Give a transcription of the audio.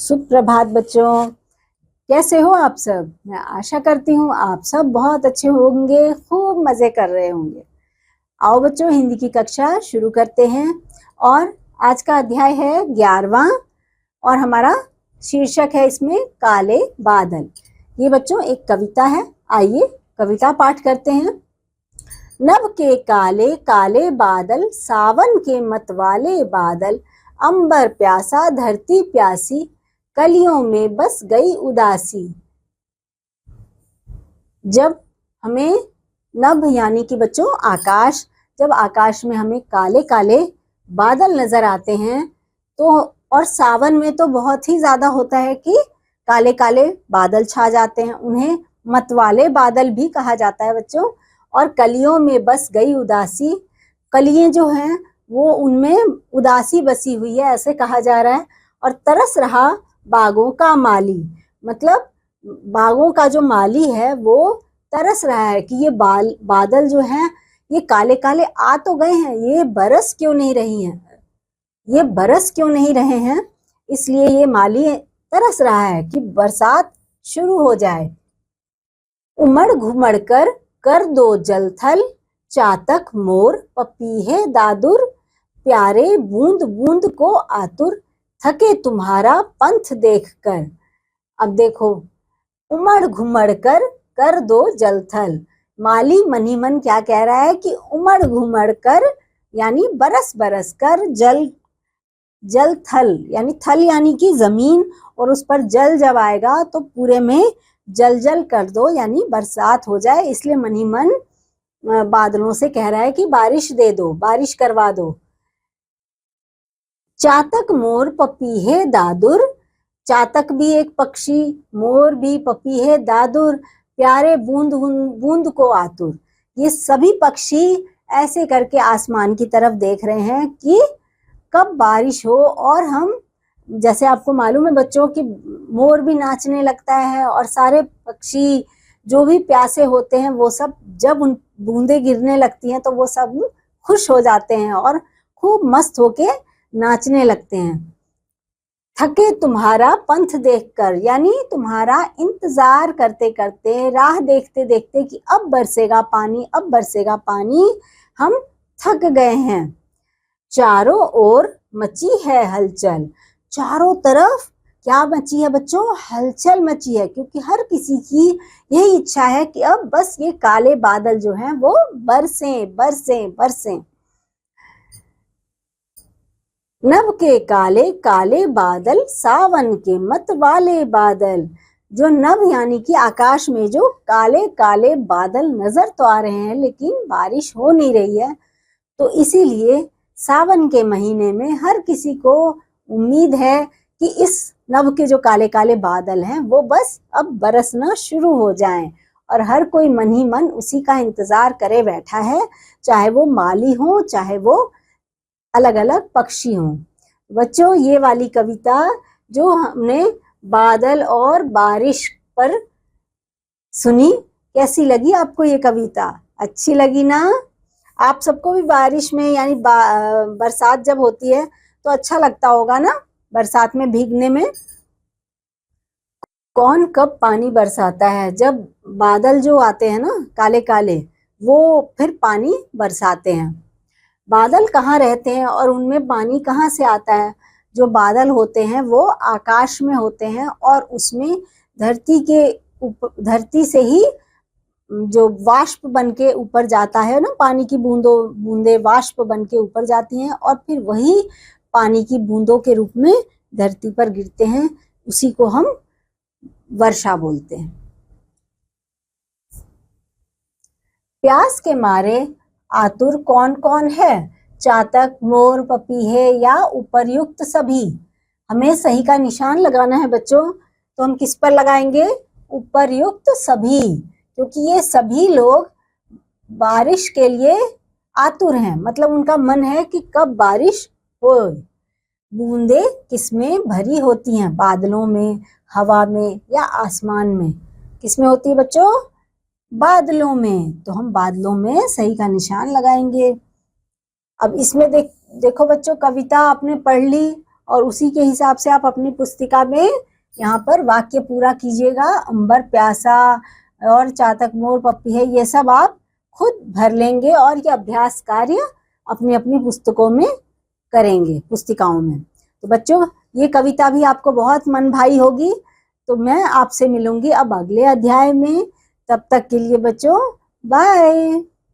सुप्रभात बच्चों, कैसे हो आप सब। मैं आशा करती हूँ आप सब बहुत अच्छे होंगे, खूब मजे कर रहे होंगे। आओ बच्चों, हिंदी की कक्षा शुरू करते हैं। और आज का अध्याय है 11वां और हमारा शीर्षक है इसमें काले बादल। ये बच्चों एक कविता है, आइए कविता पाठ करते हैं। नभ के काले काले बादल, सावन के मतवाले बादल, अंबर प्यासा धरती प्यासी, कलियों में बस गई उदासी। जब हमें नभ यानी कि बच्चों आकाश, जब आकाश में हमें काले काले बादल नजर आते हैं तो, और सावन में तो बहुत ही ज्यादा होता है कि काले काले बादल छा जाते हैं, उन्हें मतवाले बादल भी कहा जाता है बच्चों। और कलियों में बस गई उदासी, कलियां जो हैं वो उनमें उदासी बसी हुई है ऐसे कहा जा रहा है। और तरस रहा बागों का माली, मतलब बागों का जो माली है वो तरस रहा है कि ये बादल जो हैं ये काले काले आ तो गए हैं, ये बरस क्यों नहीं रही हैं, ये बरस क्यों नहीं रहे हैं। इसलिए ये माली तरस रहा है कि बरसात शुरू हो जाए। उमड़ घुमड़ कर दो जलथल, चातक मोर पपीहे दादुर, प्यारे बूंद बूंद को आतुर, थके तुम्हारा पंथ देखकर। अब देखो, उमड़ घुमड़ कर दो जलथल, माली मन ही मन क्या कह रहा है कि उमड़ घुमड़ कर यानी बरस बरस कर, जल थल यानी थल यानी कि जमीन, और उस पर जल जब आएगा तो पूरे में जल जल कर दो यानी बरसात हो जाए। इसलिए मन ही मन बादलों से कह रहा है कि बारिश दे दो, बारिश करवा दो। चातक मोर पपीहे दादुर, चातक भी एक पक्षी, मोर भी, पपीहे दादुर, प्यारे बूंद बूंद को आतुर। ये सभी पक्षी ऐसे करके आसमान की तरफ देख रहे हैं कि कब बारिश हो। और हम, जैसे आपको मालूम है बच्चों कि मोर भी नाचने लगता है और सारे पक्षी जो भी प्यासे होते हैं वो सब जब उन बूंदे गिरने लगती हैं तो वो सब खुश हो जाते हैं और खूब मस्त होके नाचने लगते हैं। थके तुम्हारा पंथ देखकर, यानी तुम्हारा इंतजार करते करते, राह देखते देखते कि अब बरसेगा पानी, अब बरसेगा पानी, हम थक गए हैं। चारों ओर मची है हलचल, चारों तरफ क्या मची है बच्चों, हलचल मची है, क्योंकि हर किसी की यही इच्छा है कि अब बस ये काले बादल जो हैं वो बरसें बरसें बरसें। नभ के काले काले बादल, सावन के मत वाले बादल। जो नभ यानी कि आकाश में जो काले काले बादल नजर तो आ रहे हैं लेकिन बारिश हो नहीं रही है, तो इसीलिए सावन के महीने में हर किसी को उम्मीद है कि इस नभ के जो काले काले बादल हैं वो बस अब बरसना शुरू हो जाएं। और हर कोई मन ही मन उसी का इंतजार करे बैठा है, चाहे वो माली हो चाहे वो अलग अलग पक्षी हों। बच्चों, ये वाली कविता जो हमने बादल और बारिश पर सुनी, कैसी लगी आपको ये कविता, अच्छी लगी ना। आप सबको भी बारिश में यानी बरसात जब होती है तो अच्छा लगता होगा ना, बरसात में भीगने में। कौन कब पानी बरसाता है, जब बादल जो आते हैं ना काले काले वो फिर पानी बरसाते हैं। बादल कहाँ रहते हैं और उनमें पानी कहाँ से आता है। जो बादल होते हैं वो आकाश में होते हैं और उसमें धरती से ही जो वाष्प बन के ऊपर जाता है ना, पानी की बूंदे वाष्प बन के ऊपर जाती हैं और फिर वही पानी की बूंदों के रूप में धरती पर गिरते हैं, उसी को हम वर्षा बोलते हैं। प्यास के मारे आतुर कौन कौन है, चातक मोर पपीहे या उपर्युक्त सभी। हमें सही का निशान लगाना है बच्चों, तो हम किस पर लगाएंगे, उपर्युक्त सभी, क्योंकि ये सभी लोग बारिश के लिए आतुर हैं, मतलब उनका मन है कि कब बारिश हो। बूंदे किसमें भरी होती हैं, बादलों में, हवा में या आसमान में। किसमें होती है बच्चों, बादलों में, तो हम बादलों में सही का निशान लगाएंगे। अब इसमें देखो बच्चों, कविता आपने पढ़ ली और उसी के हिसाब से आप अपनी पुस्तिका में यहाँ पर वाक्य पूरा कीजिएगा। अंबर प्यासा और चातक मोर पप्पी है, ये सब आप खुद भर लेंगे और ये अभ्यास कार्य अपनी अपनी पुस्तकों में करेंगे, पुस्तिकाओं में। तो बच्चों, ये कविता भी आपको बहुत मन भाई होगी। तो मैं आपसे मिलूंगी अब अगले अध्याय में। तब तक के लिए बच्चों बाय।